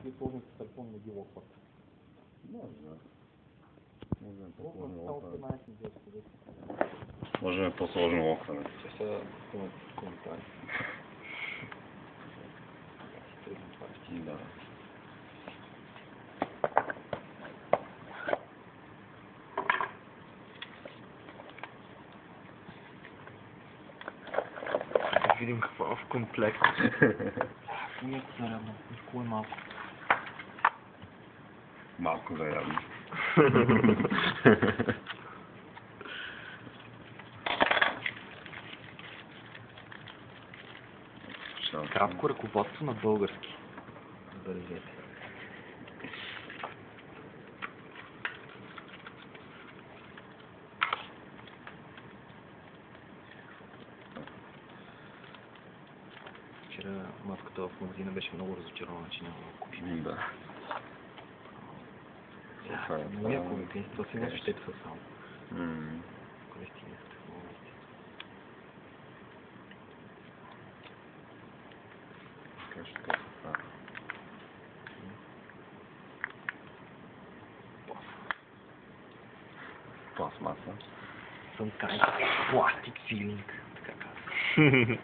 и сложен телефон не ги локват. Може по-сложно локване. Ще са коментари. Да. Видим какво в комплект. Коя зарядно? Кое е малко? Малко зарядно. Кратко ръководство на български. Забележете. Вчера матката в магазина беше много разочарована, че няма да купим. Да. Много яко е, това си нещо ще са само. Къде стига с технологиите? Така ще кажа това. Пластмаса. Some kind of plastic feeling, така казва.